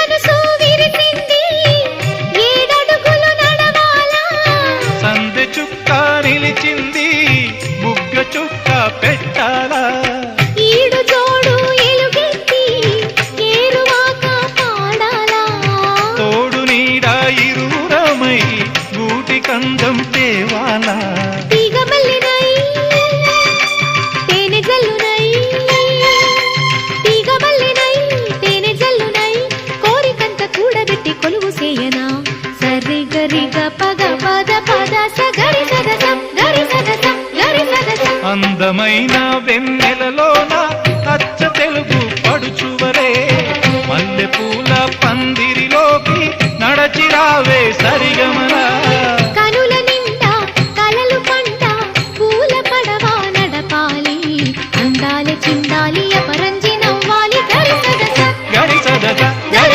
మనసు విరిసింది ఏడడుగులు నడవాలా సందె చుక్క నిలిచింది బుగ్గ చుక్క పెట్టాలా ఈడు జోడు ఎలుగెత్తి ఏరువాక పాడాలా తోడు నీడ ఇరువురమై గూటి కందం తేవాలా తీగ మల్లినై తేనె జల్లునై తీగ మల్లినై తేనె జల్లునై కోరికంత కూడబెట్టి కొలువు సేయనా సరి గరి గ పద పద పద సగరి సదస గరి సదస గరి సదస అందమైన వెన్నెలలోన అచ్చ తెలుగు పడుచువరే మల్లె పూల పందిరిలోకి నడచిరావే సరిగమలా కనుల